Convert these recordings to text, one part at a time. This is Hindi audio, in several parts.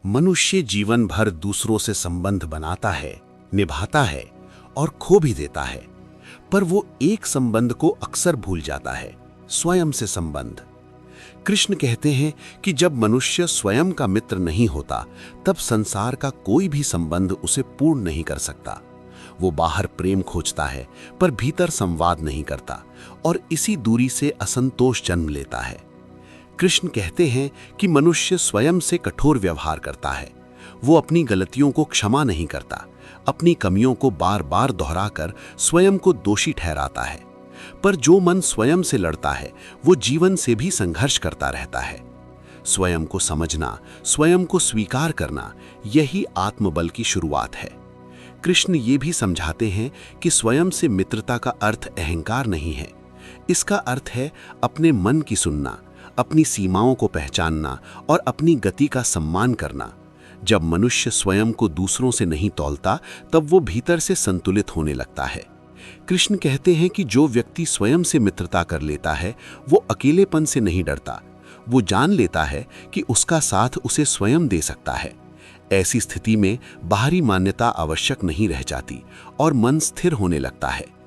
मनुष्य जीवन भर दूसरों से संबंध बनाता है, निभाता है और खो भी देता है, पर वो एक संबंध को अक्सर भूल जाता है, स्वयं से संबंध। कृष्ण कहते हैं कि जब मनुष्य स्वयं का मित्र नहीं होता, तब संसार का कोई भी संबंध उसे पूर्ण नहीं कर सकता। वो बाहर प्रेम खोजता है, पर भीतर संवाद नहीं करता और इसी दूरी से असंतोष जन्म लेता है। कृष्ण कहते हैं कि मनुष्य स्वयं से कठोर व्यवहार करता है। वो अपनी गलतियों को क्षमा नहीं करता, अपनी कमियों को बार बार दोहराकर स्वयं को दोषी ठहराता है। पर जो मन स्वयं से लड़ता है, वो जीवन से भी संघर्ष करता रहता है। स्वयं को समझना, स्वयं को स्वीकार करना, यही आत्मबल की शुरुआत है। कृष्ण ये भी समझाते हैं कि स्वयं से मित्रता का अर्थ अहंकार नहीं है। इसका अर्थ है अपने मन की सुनना, अपनी सीमाओं को पहचानना और अपनी गति का सम्मान करना। जब मनुष्य स्वयं को दूसरों से नहीं तौलता, तब वो भीतर से संतुलित होने लगता है। कृष्ण कहते हैं कि जो व्यक्ति स्वयं से मित्रता कर लेता है, वो अकेलेपन से नहीं डरता। वो जान लेता है कि उसका साथ उसे स्वयं दे सकता है। ऐसी स्थिति में बाहरी मान्यता आवश्यक नहीं रह जाती और मन स्थिर होने लगता है।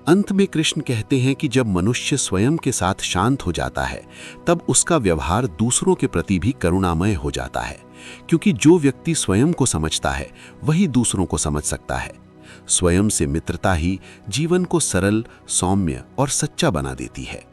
अंत में कृष्ण कहते हैं कि जब मनुष्य स्वयं के साथ शांत हो जाता है, तब उसका व्यवहार दूसरों के प्रति भी करुणामय हो जाता है, क्योंकि जो व्यक्ति स्वयं को समझता है, वही दूसरों को समझ सकता है। स्वयं से मित्रता ही जीवन को सरल, सौम्य और सच्चा बना देती है।